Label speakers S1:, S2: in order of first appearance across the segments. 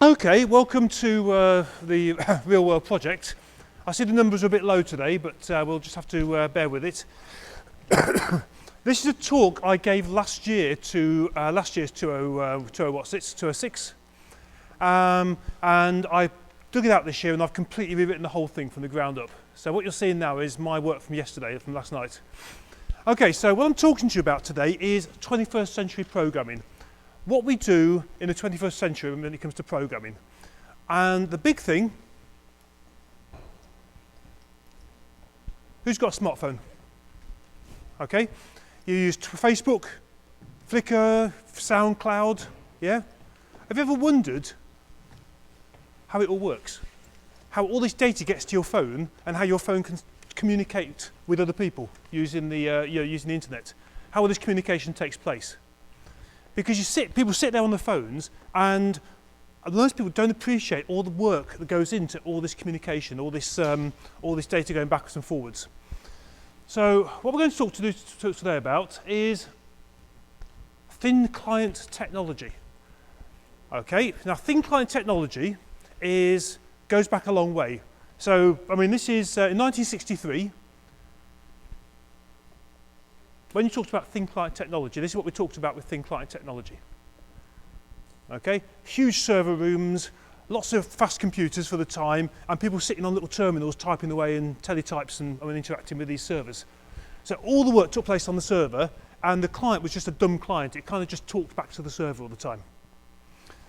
S1: Okay, welcome to the real world project. I see the numbers are a bit low today, but we'll just have to bear with it. This is a talk I gave last year to last year's 206, and I dug it out this year and I've completely rewritten the whole thing from the ground up. So what you're seeing now is my work from yesterday, from last night. Okay, so what I'm talking to you about today is 21st century programming. What we do in the 21st century when it comes to programming. And the big thing, who's got a smartphone? Okay, you use Facebook, Flickr, SoundCloud, yeah? Have you ever wondered how it all works? How all this data gets to your phone and how your phone can communicate with other people using the, using the internet? How all this communication takes place? Because people sit there on their phones and most people don't appreciate all the work that goes into all this communication, all this data going backwards and forwards. So what we're going to talk today about is thin client technology. Okay, now thin client technology goes back a long way. So, I mean, this is in 1963. When you talked about thin client technology, this is what we talked about with thin client technology. Okay, huge server rooms, lots of fast computers for the time, and people sitting on little terminals typing away in teletypes and interacting with these servers. So all the work took place on the server, and the client was just a dumb client. It kind of just talked back to the server all the time.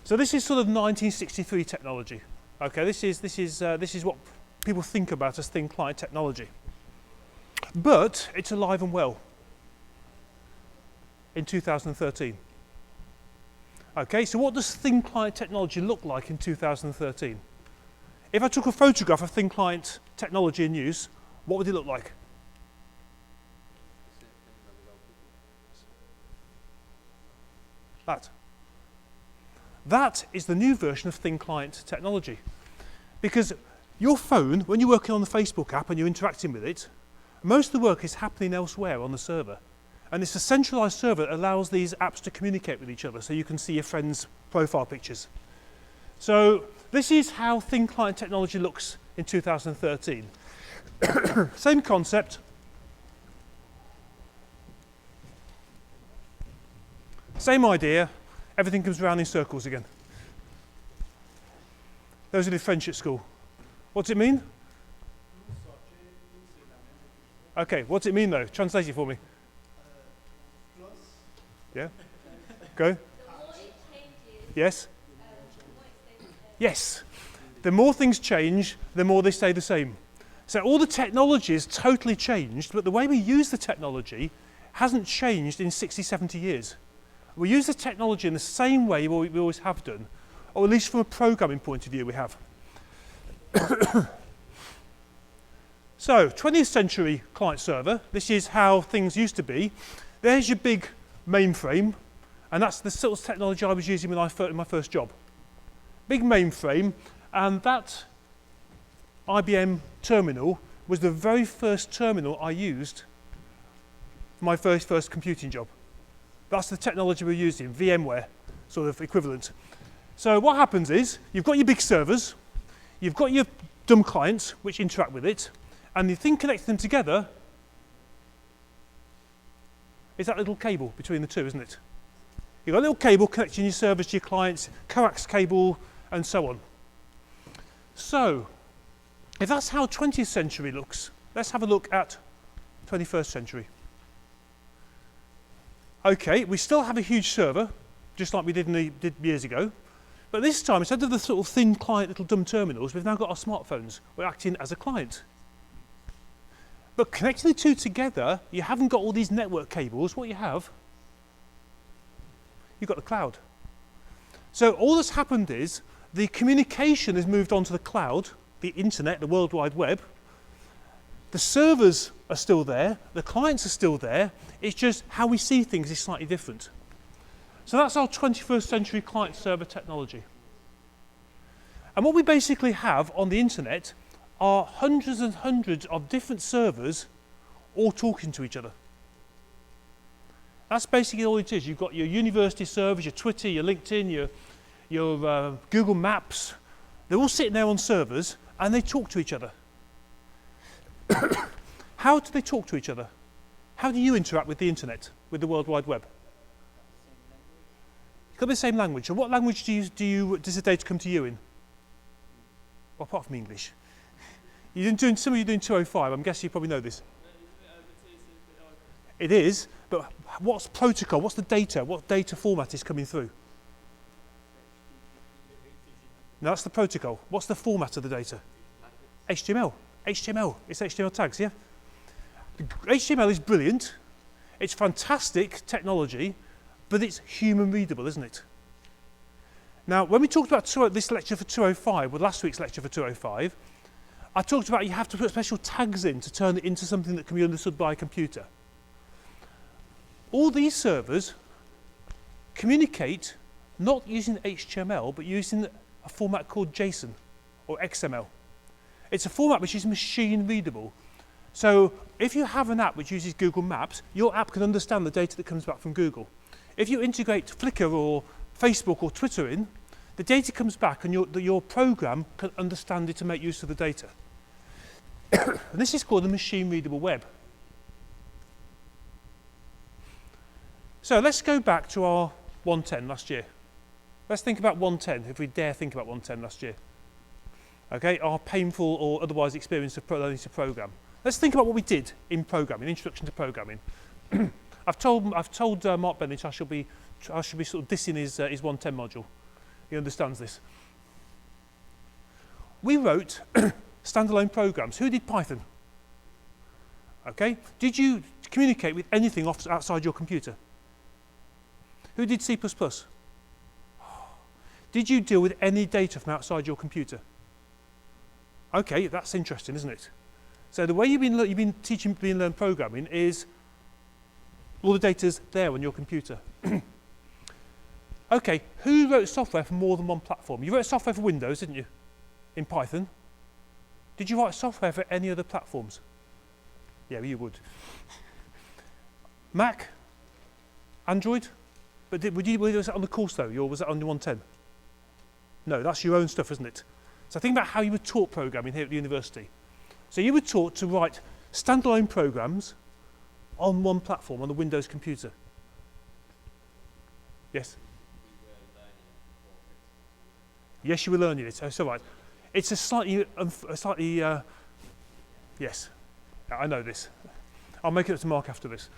S1: So this is sort of 1963 technology. Okay, this is what people think about as thin client technology. But it's alive and well in 2013. Okay, so what does thin client technology look like in 2013? If I took a photograph of thin client technology in use, what would it look like? That is the new version of thin client technology. Because your phone, when you're working on the Facebook app and you're interacting with it, most of the work is happening elsewhere on the server. And it's a centralized server that allows these apps to communicate with each other, so you can see your friends' profile pictures. So this is how thin client technology looks in 2013. Same concept. Same idea. Everything comes around in circles again. Those who did French at school. What does it mean? Okay, what's it mean though? Translate it for me. Yeah? Go. Yes? Yes. The more things change, the more they stay the same. So all the technology is totally changed, but the way we use the technology hasn't changed in 60, 70 years. We use the technology in the same way we always have done, or at least from a programming point of view we have. So, 20th century client server, this is how things used to be. There's your big mainframe, and that's the sort of technology I was using in my first job. Big mainframe, and that IBM terminal was the very first terminal I used for my first computing job. That's the technology we're using, VMware sort of equivalent. So what happens is, you've got your big servers, you've got your dumb clients which interact with it, and the thing connecting them together is that little cable between the two, isn't it? You've got a little cable connecting your servers to your clients, coax cable, and so on. So, if that's how 20th century looks, let's have a look at 21st century. Okay, we still have a huge server, just like we did years ago, but this time, instead of the sort of thin client little dumb terminals, we've now got our smartphones. We're acting as a client. But connecting the two together, you haven't got all these network cables. What you have, you've got the cloud. So all that's happened is the communication has moved onto the cloud, the internet, the World Wide Web. The servers are still there, the clients are still there, it's just how we see things is slightly different. So that's our 21st century client server technology. And what we basically have on the internet are hundreds and hundreds of different servers all talking to each other. That's basically all it is. You've got your university servers, your Twitter, your LinkedIn, your Google Maps, they're all sitting there on servers and they talk to each other. How do they talk to each other? How do you interact with the internet, with the World Wide Web? You've got the same language. So what language does the data come to you in? Well, apart from English. Some of you are doing 205, I'm guessing you probably know this. It is, but what's protocol? What's the data? What data format is coming through? No, that's the protocol. What's the format of the data? HTML. HTML. It's HTML tags, yeah? HTML is brilliant. It's fantastic technology, but it's human readable, isn't it? Now, when we talked about this lecture for 205, well, last week's lecture for 205, I talked about you have to put special tags in to turn it into something that can be understood by a computer. All these servers communicate not using HTML, but using a format called JSON or XML. It's a format which is machine readable. So if you have an app which uses Google Maps, your app can understand the data that comes back from Google. If you integrate Flickr or Facebook or Twitter in, the data comes back and your program can understand it and make use of the data. And this is called a machine readable web. So let's go back to our 110 last year. Let's think about 110, if we dare think about 110 last year. Okay, our painful or otherwise experience of learning to program. Let's think about what we did in programming, introduction to programming. I've told Mark Bennett I should be sort of dissing his 110 module. He understands this. We wrote standalone programs. Who did Python? Okay, did you communicate with anything outside your computer? Who did C++? Did you deal with any data from outside your computer? Okay, that's interesting, isn't it? So the way you've been learning programming is all the data's there on your computer. Okay, who wrote software for more than one platform? You wrote software for Windows, didn't you? In Python. Did you write software for any other platforms? Yeah, you would. Mac? Android? But was that on the course though, or was that on the 110? No, that's your own stuff, isn't it? So think about how you were taught programming here at the university. So you were taught to write standalone programs on one platform, on the Windows computer. Yes? Yes, you were learning it. That's all right. It's a slightly, yes, I know this. I'll make it up to Mark after this.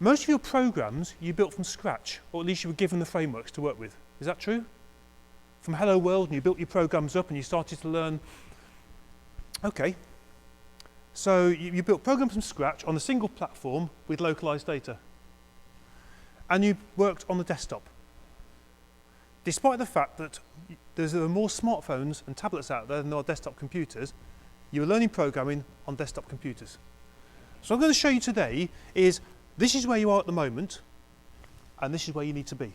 S1: Most of your programs you built from scratch, or at least you were given the frameworks to work with. Is that true? From Hello World, and you built your programs up and you started to learn. Okay. So you built programs from scratch on a single platform with localized data. And you worked on the desktop. Despite the fact that there are more smartphones and tablets out there than there are desktop computers, you were learning programming on desktop computers. So what I'm going to show you today is this is where you are at the moment, and this is where you need to be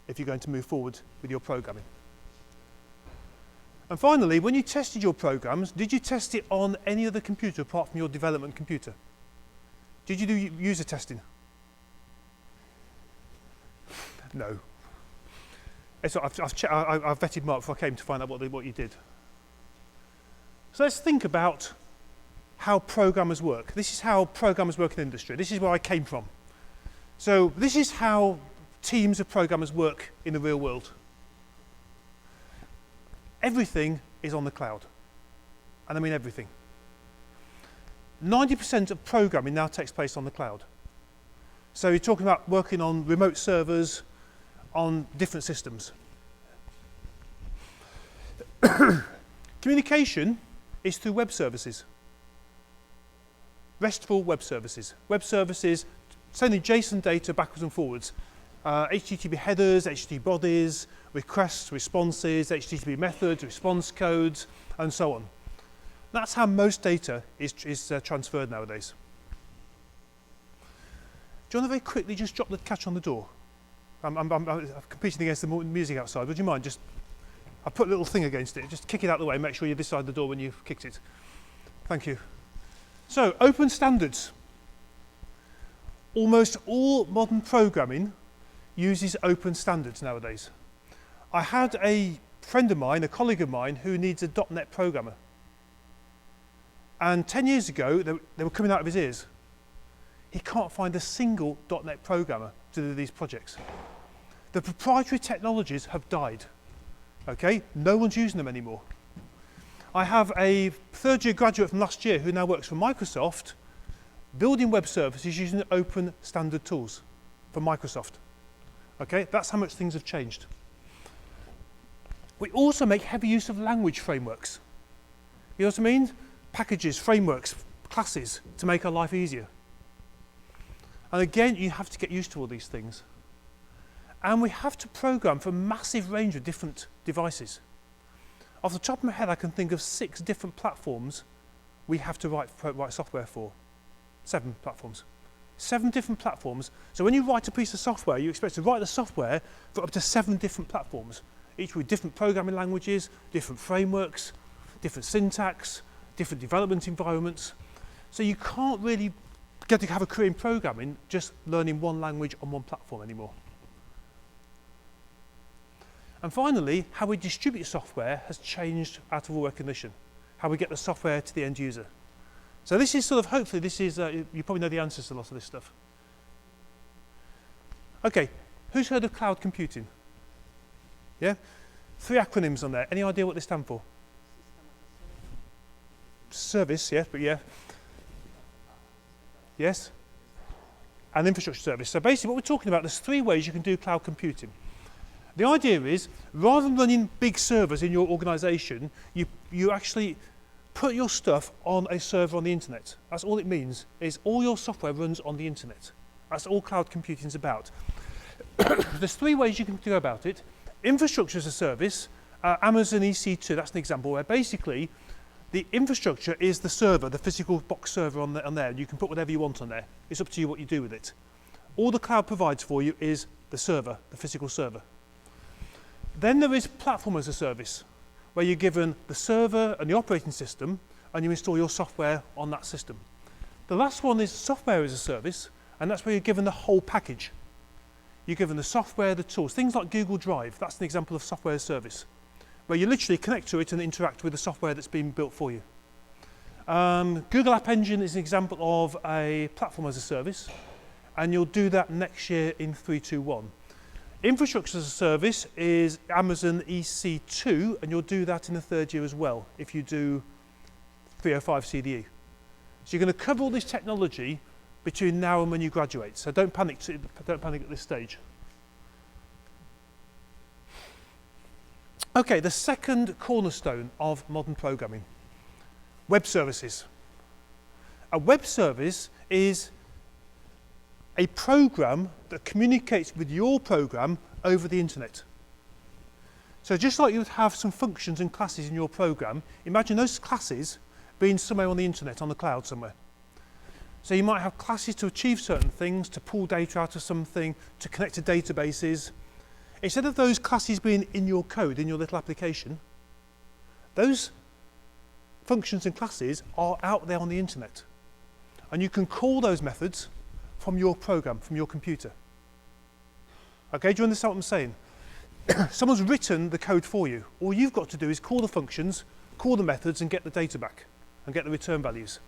S1: if you're going to move forward with your programming. And finally, when you tested your programs, did you test it on any other computer apart from your development computer? Did you do user testing? No. So I've vetted Mark before I came to find out what you did. So let's think about how programmers work. This is how programmers work in the industry. This is where I came from. So this is how teams of programmers work in the real world. Everything is on the cloud. And I mean everything. 90% of programming now takes place on the cloud. So you're talking about working on remote servers, on different systems. Communication is through web services. RESTful web services. Web services sending JSON data backwards and forwards. HTTP headers, HTTP bodies, requests, responses, HTTP methods, response codes, and so on. That's how most data is transferred nowadays. Do you want to very quickly just drop the catch on the door? I'm competing against the music outside. Would you mind just... I put a little thing against it. Just kick it out of the way. Make sure you're this side of the door when you've kicked it. Thank you. So, open standards. Almost all modern programming uses open standards nowadays. I had a friend of mine, a colleague of mine, who needs a .NET programmer. And 10 years ago, they were coming out of his ears. He can't find a single .NET programmer to do these projects. The proprietary technologies have died. Okay, no one's using them anymore. I have a third-year graduate from last year who now works for Microsoft, building web services using open standard tools from Microsoft. Okay, that's how much things have changed. We also make heavy use of language frameworks. You know what I mean? Packages, frameworks, classes to make our life easier. And again, you have to get used to all these things. And we have to program for a massive range of different devices. Off the top of my head, I can think of 6 different platforms we have to write software for. 7 platforms. 7 different platforms. So when you write a piece of software, you expect to write the software for up to 7 different platforms, each with different programming languages, different frameworks, different syntax, different development environments. So you can't really get to have a career in programming just learning one language on one platform anymore. And finally, how we distribute software has changed out of all recognition. How we get the software to the end user. So this is sort of, hopefully this is, you probably know the answers to a lot of this stuff. Okay, who's heard of cloud computing? Yeah? 3 acronyms on there. Any idea what they stand for? Service, yes, but yeah. Yes? And infrastructure service. So basically what we're talking about, there's 3 ways you can do cloud computing. The idea is, rather than running big servers in your organization, you actually put your stuff on a server on the internet. That's all it means, is all your software runs on the internet. That's all cloud computing is about. There's 3 ways you can go about it. Infrastructure as a service, Amazon EC2, that's an example where basically the infrastructure is the server, the physical box server on there, and you can put whatever you want on there. It's up to you what you do with it. All the cloud provides for you is the server, the physical server. Then there is platform as a service, where you're given the server and the operating system, and you install your software on that system. The last one is software as a service, and that's where you're given the whole package. You're given the software, the tools, things like Google Drive. That's an example of software as a service, where you literally connect to it and interact with the software that's been built for you. Google App Engine is an example of a platform as a service, and you'll do that next year in 3.2.1. Infrastructure as a service is Amazon EC2, and you'll do that in the 3rd year as well if you do 305 CDE. So you're going to cover all this technology between now and when you graduate. So don't panic at this stage. Okay, the second cornerstone of modern programming, web services. A web service is a program that communicates with your program over the internet. So just like you would have some functions and classes in your program, imagine those classes being somewhere on the internet, on the cloud somewhere. So you might have classes to achieve certain things, to pull data out of something, to connect to databases. Instead of those classes being in your code, in your little application, those functions and classes are out there on the internet. And you can call those methods from your program, from your computer. Okay, do you understand what I'm saying? Someone's written the code for you. All you've got to do is call the functions, call the methods, and get the data back, and get the return values.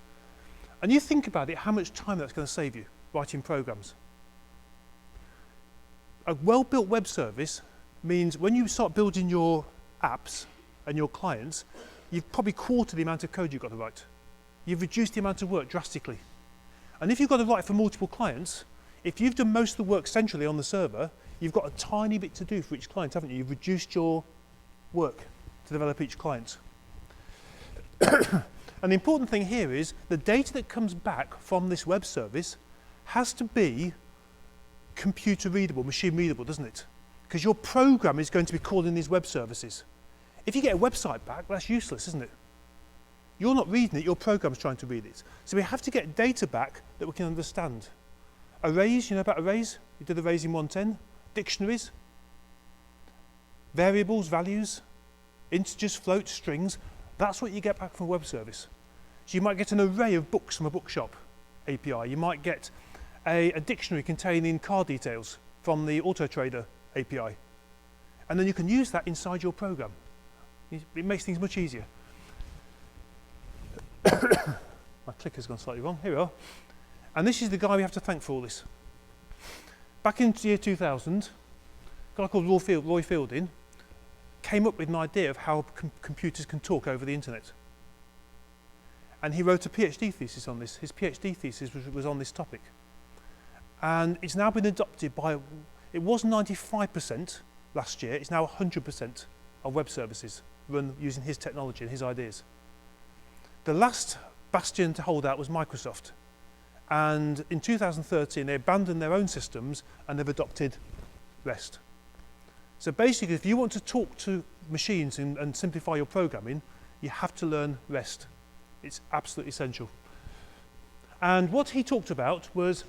S1: And you think about it, how much time that's going to save you writing programs. A well-built web service means when you start building your apps and your clients, you've probably quartered the amount of code you've got to write. You've reduced the amount of work drastically. And if you've got to write for multiple clients, if you've done most of the work centrally on the server, you've got a tiny bit to do for each client, haven't you? You've reduced your work to develop each client. And the important thing here is the data that comes back from this web service has to be computer readable, machine readable, doesn't it? Because your program is going to be calling these web services. If you get a website back, that's useless, isn't it? You're not reading it, your program's trying to read it. So we have to get data back that we can understand. Arrays, you know about arrays? You did arrays in 110. Dictionaries, variables, values, integers, floats, strings. That's what you get back from a web service. So you might get an array of books from a bookshop API. You might get a dictionary containing car details from the AutoTrader API. And then you can use that inside your program. It makes things much easier. My clicker's gone slightly wrong. Here we are. And this is the guy we have to thank for all this. Back in the year 2000, a guy called Roy Fielding came up with an idea of how computers can talk over the internet. And he wrote a PhD thesis on this. His PhD thesis was on this topic. And it's now been adopted by, it was 95% last year, it's now 100% of web services run using his technology and his ideas. The last bastion to hold out was Microsoft. And in 2013, they abandoned their own systems and they've adopted REST. So basically, if you want to talk to machines and simplify your programming, you have to learn REST. It's absolutely essential. And what he talked about was,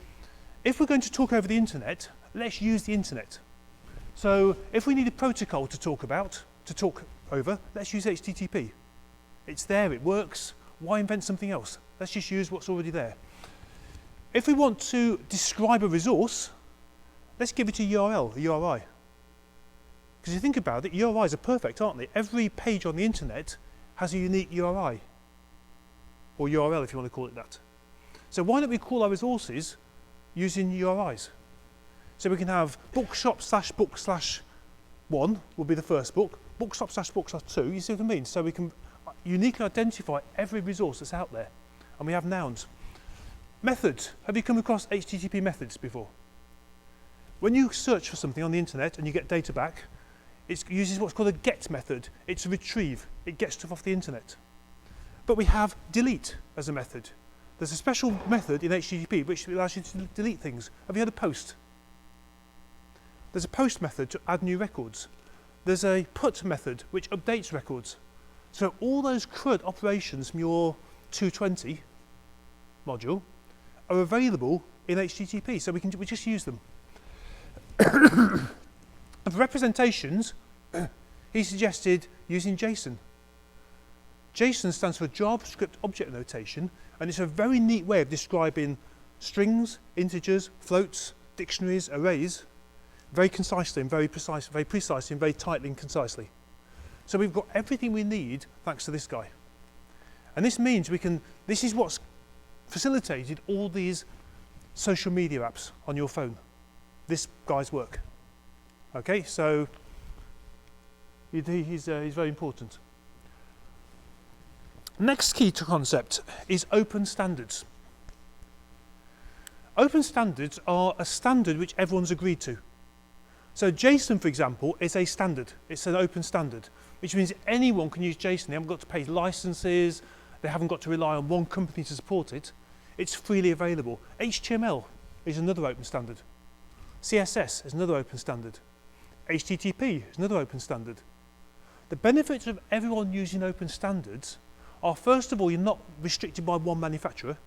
S1: if we're going to talk over the internet, let's use the internet. So if we need a protocol to talk over, let's use HTTP. It's there, it works. Why invent something else? Let's just use what's already there. If we want to describe a resource, let's give it a URL, a URI. Because you think about it, URIs are perfect, aren't they? Every page on the internet has a unique URI, or URL if you want to call it that. So why don't we call our resources using URIs? So we can have bookshop/book/1 will be the first book, bookshop/book/2, you see what I mean? So we can uniquely identify every resource that's out there. And we have nouns. Methods. Have you come across HTTP methods before? When you search for something on the internet and you get data back, it uses what's called a get method. It's a retrieve. It gets stuff off the internet. But we have delete as a method. There's a special method in HTTP which allows you to delete things. Have you heard of post? There's a post method to add new records. There's a put method which updates records. So all those CRUD operations from your 220 module are available in HTTP, so we just use them. And for representations, he suggested using JSON. JSON stands for JavaScript Object Notation, and it's a very neat way of describing strings, integers, floats, dictionaries, arrays, very concisely and very precisely and very tightly and concisely. So we've got everything we need thanks to this guy. And this means this is what's facilitated all these social media apps on your phone. This guy's work. Okay, so he's very important. Next key to concept is open standards. Open standards are a standard which everyone's agreed to. So JSON, for example, is a standard. It's an open standard, which means anyone can use JSON. They haven't got to pay licenses. They haven't got to rely on one company to support it. It's freely available. HTML is another open standard. CSS is another open standard. HTTP is another open standard. The benefits of everyone using open standards are, first of all, you're not restricted by one manufacturer.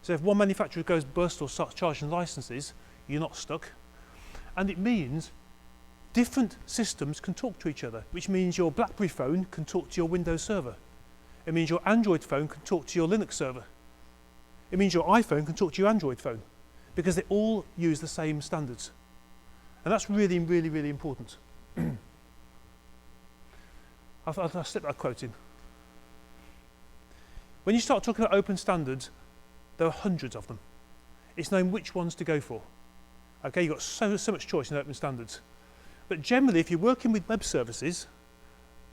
S1: So if one manufacturer goes burst or starts charging licenses, you're not stuck. And it means different systems can talk to each other, which means your BlackBerry phone can talk to your Windows server. It means your Android phone can talk to your Linux server. It means your iPhone can talk to your Android phone, because they all use the same standards. And that's really, really, really important. I'll slip that quote in. When you start talking about open standards, there are hundreds of them. It's knowing which ones to go for. Okay, you've got so much choice in open standards. But generally, if you're working with web services,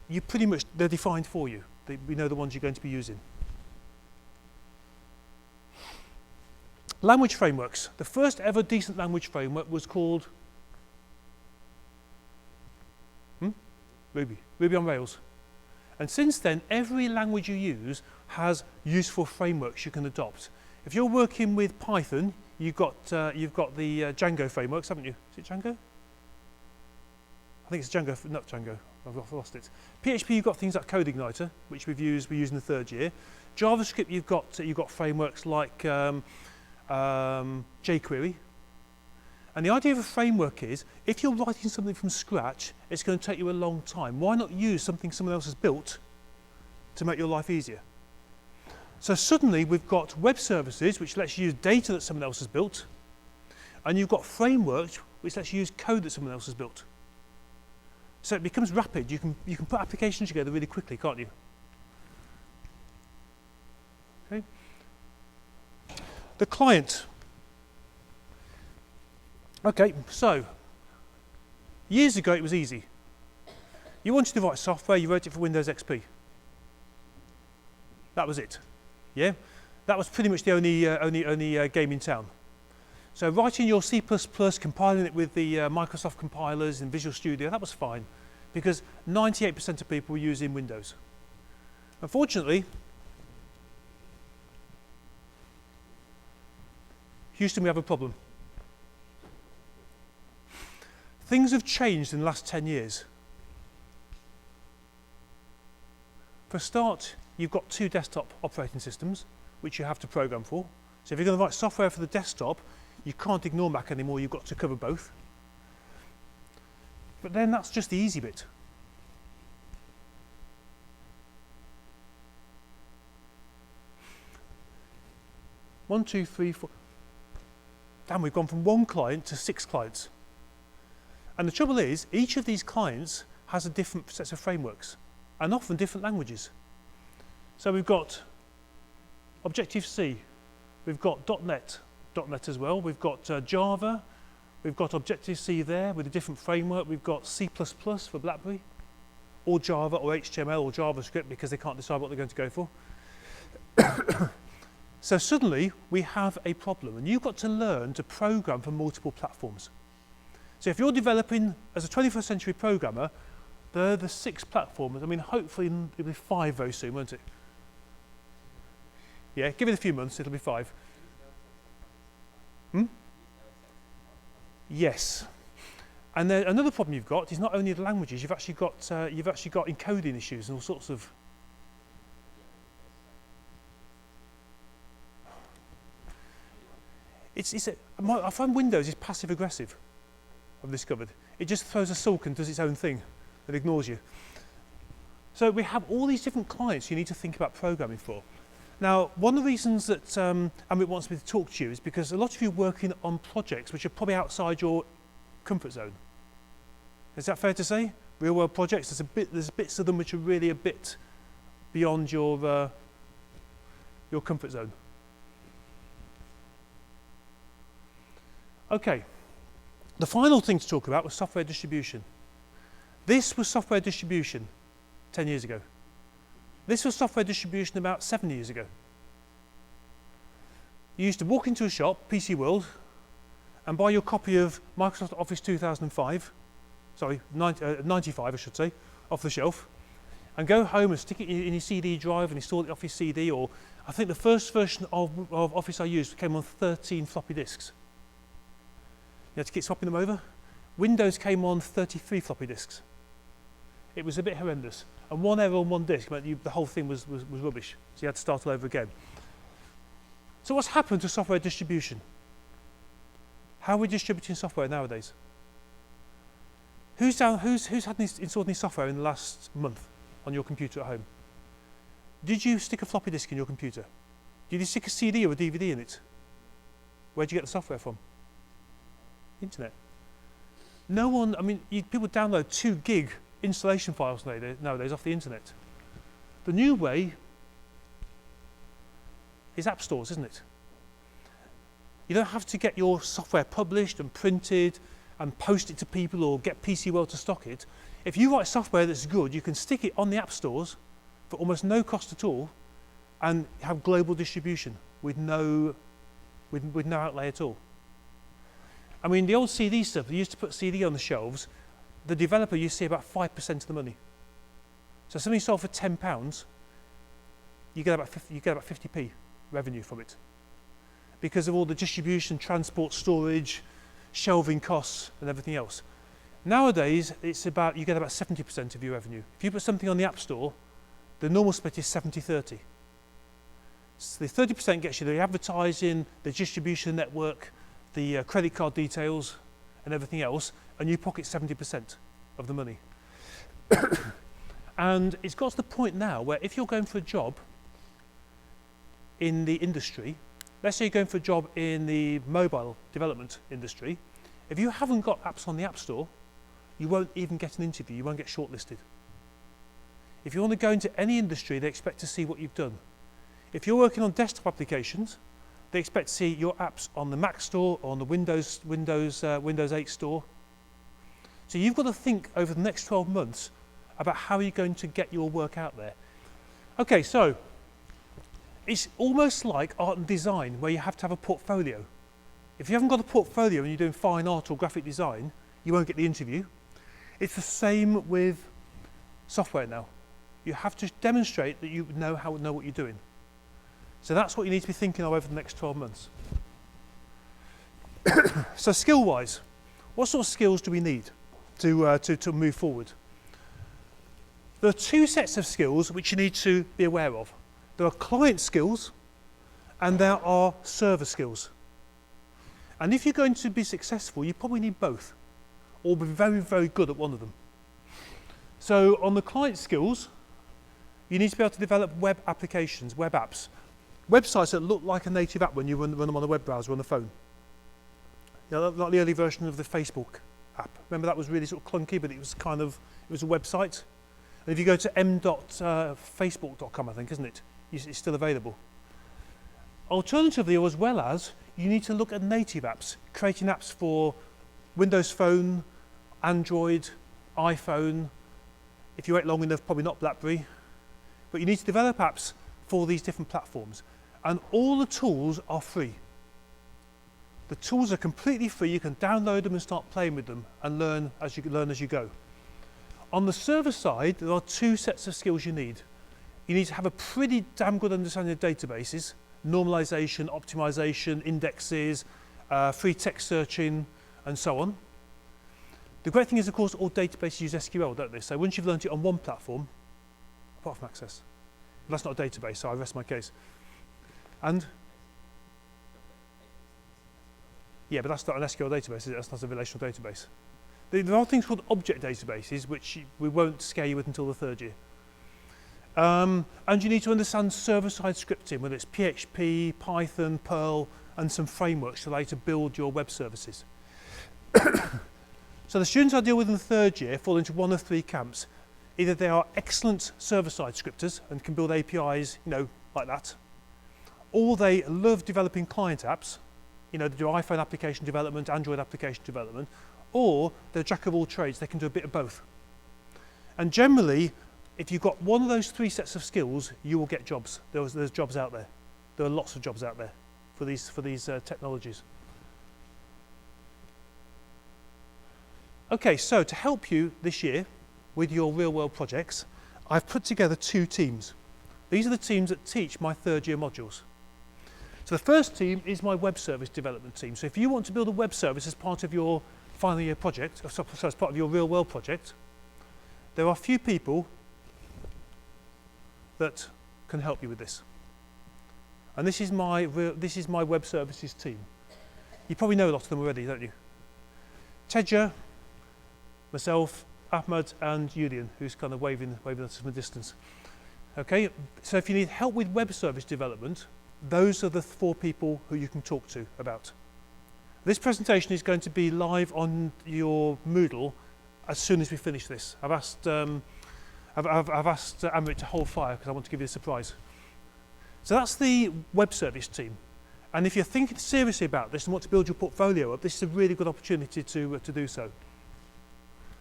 S1: they're defined for you. We know the ones you're going to be using. Language frameworks. The first ever decent language framework was called Ruby on Rails. And since then, every language you use has useful frameworks you can adopt. If you're working with Python, you've got the Django frameworks, haven't you? Is it Django? I think it's Django, not Django. I've lost it. PHP, you've got things like CodeIgniter, which we use in the third year. JavaScript, you've got frameworks like jQuery. And the idea of a framework is, if you're writing something from scratch, it's going to take you a long time. Why not use something someone else has built to make your life easier? So suddenly we've got web services, which lets you use data that someone else has built, and you've got frameworks which lets you use code that someone else has built. So it becomes rapid. You can put applications together really quickly, can't you? Okay. The client. Okay, so years ago it was easy. You wanted to write software, you wrote it for Windows XP. That was it. Yeah, that was pretty much the only game in town. So writing your C++, compiling it with the Microsoft compilers in Visual Studio, that was fine, because 98% of people were using Windows. Unfortunately, Houston, we have a problem. Things have changed in the last 10 years. For a start, you've got 2 desktop operating systems, which you have to program for. So if you're going to write software for the desktop, you can't ignore Mac anymore, you've got to cover both. But then that's just the easy bit. One, two, three, four. Damn, we've gone from 1 client to 6 clients. And the trouble is, each of these clients has a different set of frameworks, and often different languages. So we've got Objective-C, we've got .NET as well, we've got Java, we've got Objective-C there with a different framework, we've got C++ for BlackBerry, or Java or HTML or JavaScript because they can't decide what they're going to go for. So suddenly we have a problem, and you've got to learn to program for multiple platforms. So if you're developing as a 21st century programmer, there are the 6 platforms. I mean, hopefully it'll be 5 very soon, won't it? Yeah, give it a few months, it'll be 5. Yes. And then another problem you've got is not only the languages, you've actually got encoding issues and all sorts of. I find Windows is passive aggressive. I've discovered. It just throws a sulk and does its own thing and ignores you. So we have all these different clients you need to think about programming for. Now, one of the reasons that Amit wants me to talk to you is because a lot of you are working on projects which are probably outside your comfort zone. Is that fair to say? Real world projects, there's bits of them which are really a bit beyond your comfort zone. Okay. The final thing to talk about was software distribution. This was software distribution 10 years ago. This was software distribution about 7 years ago. You used to walk into a shop, PC World, and buy your copy of Microsoft Office 2005, 95 I should say, off the shelf, and go home and stick it in your CD drive and install it off your CD, or I think the first version of Office I used came on 13 floppy disks. You had to keep swapping them over. Windows came on 33 floppy disks. It was a bit horrendous. And one error on one disk meant the whole thing was rubbish. So you had to start all over again. So what's happened to software distribution? How are we distributing software nowadays? Who's installed any software in the last month on your computer at home? Did you stick a floppy disk in your computer? Did you stick a CD or a DVD in it? Where did you get the software from? Internet. No one, I mean, people download 2 gig installation files nowadays off the internet. The new way is app stores, isn't it? You don't have to get your software published and printed and post it to people or get PC World to stock it. If you write software that's good, you can stick it on the app stores for almost no cost at all and have global distribution with no outlay at all. I mean, the old CD stuff, they used to put CD on the shelves, the developer used to see about 5% of the money. So something sold for £10, you get about 50p revenue from it, because of all the distribution, transport, storage, shelving costs and everything else. Nowadays, you get about 70% of your revenue. If you put something on the App Store, the normal split is 70-30. So the 30% gets you the advertising, the distribution network, the credit card details and everything else, and you pocket 70% of the money. And it's got to the point now where if you're going for a job in the industry, let's say you're going for a job in the mobile development industry, If you haven't got apps on the App Store, you won't even get an interview, you won't get shortlisted. If you want to go into any industry, they expect to see what you've done. If you're working on desktop applications, they expect to see your apps on the Mac Store or on the Windows 8 Store. So you've got to think over the next 12 months about how you're going to get your work out there. Okay, so it's almost like art and design where you have to have a portfolio. If you haven't got a portfolio and you're doing fine art or graphic design, you won't get the interview. It's the same with software now. You have to demonstrate that you know what you're doing. So that's what you need to be thinking of over the next 12 months. So skill-wise, what sort of skills do we need to move forward? There are two sets of skills which you need to be aware of. There are client skills and there are server skills. And if you're going to be successful, you probably need both, or be very, very good at one of them. So on the client skills, you need to be able to develop web applications, web apps. Websites that look like a native app when you run them on a web browser on the phone. You know, like the early version of the Facebook app. Remember that was really sort of clunky, but it was a website. And if you go to m.facebook.com, I think, isn't it? It's still available. Alternatively, as well as, you need to look at native apps, creating apps for Windows Phone, Android, iPhone. If you wait long enough, probably not BlackBerry. But you need to develop apps for these different platforms. And all the tools are free. The tools are completely free. You can download them and start playing with them and learn as you go. On the server side, there are two sets of skills you need. You need to have a pretty damn good understanding of databases, normalization, optimization, indexes, free text searching, and so on. The great thing is, of course, all databases use SQL, don't they? So once you've learned it on one platform, apart from Access, well, that's not a database, so I rest my case. And? Yeah, but that's not an SQL database, is it? That's not a relational database. There are things called object databases, which we won't scare you with until the third year. And you need to understand server-side scripting, whether it's PHP, Python, Perl, and some frameworks to allow you to build your web services. So the students I deal with in the third year fall into one of three camps. Either they are excellent server-side scripters and can build APIs, like that, or they love developing client apps, they do iPhone application development, Android application development, or they're jack of all trades, they can do a bit of both. And generally, if you've got one of those three sets of skills, you will get jobs. There's jobs out there. There are lots of jobs out there for these technologies. Okay, so to help you this year with your real-world projects, I've put together two teams. These are the teams that teach my third-year modules. So the first team is my web service development team. So if you want to build a web service as part of your final year project, or as part of your real-world project, there are a few people that can help you with this. And this is my web services team. You probably know a lot of them already, don't you? Tedja, myself, Ahmed, and Julian, who's kind of waving us from a distance. Okay, so if you need help with web service development, those are the four people who you can talk to about. This presentation is going to be live on your Moodle as soon as we finish this. I've asked Amrit to hold fire because I want to give you a surprise. So that's the web service team. And if you're thinking seriously about this and want to build your portfolio up, this is a really good opportunity to do so.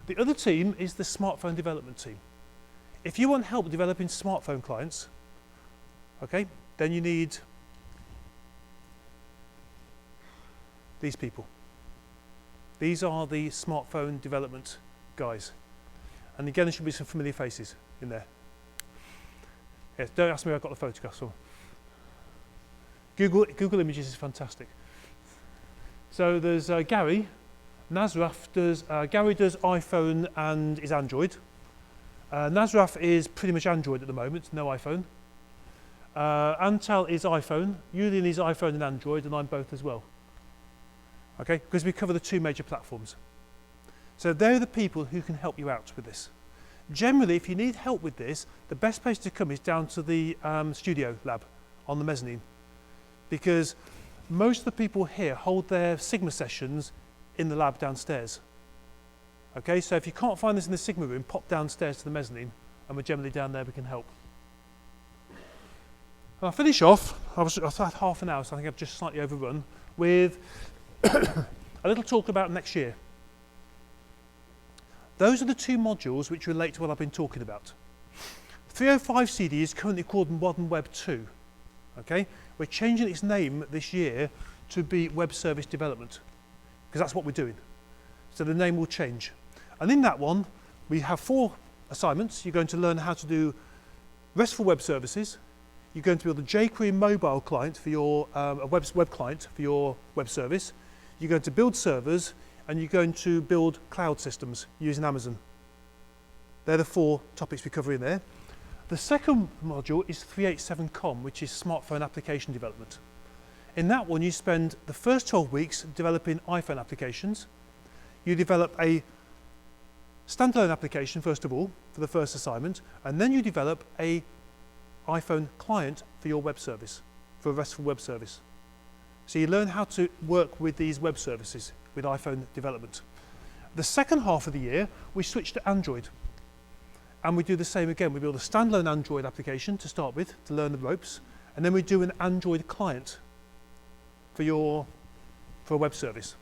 S1: The other team is the smartphone development team. If you want help developing smartphone clients, okay, then you need these people. These are the smartphone development guys. And again, there should be some familiar faces in there. Yes, don't ask me where I got the photographs from. Google Images is fantastic. So there's Gary. Gary does iPhone and is Android. Nazraf is pretty much Android at the moment, no iPhone. Antal is iPhone, Julian is iPhone and Android, and I'm both as well. Okay, because we cover the two major platforms. So they're the people who can help you out with this. Generally, if you need help with this, the best place to come is down to the studio lab on the mezzanine, because most of the people here hold their Sigma sessions in the lab downstairs. Okay, so if you can't find this in the Sigma room, pop downstairs to the mezzanine, and we're generally down there, we can help. And I'll finish off, I've had half an hour, so I think I've just slightly overrun, with a little talk about next year. Those are the two modules which relate to what I've been talking about. 305 CD is currently called Modern Web 2. Okay, we're changing its name this year to be Web Service Development, because that's what we're doing. So the name will change. And in that one, we have 4 assignments. You're going to learn how to do RESTful web services. You're going to build a jQuery mobile client for your a web client for your web service. You're going to build servers, and you're going to build cloud systems using Amazon. They're the 4 topics we cover in there. The second module is 387com, which is smartphone application development. In that one, you spend the first 12 weeks developing iPhone applications. You develop a standalone application, first of all, for the first assignment, and then you develop a iPhone client for your web service, for a RESTful web service. So you learn how to work with these web services with iPhone development. The second half of the year, we switch to Android. And we do the same again. We build a standalone Android application to start with, to learn the ropes, and then we do an Android client for a web service.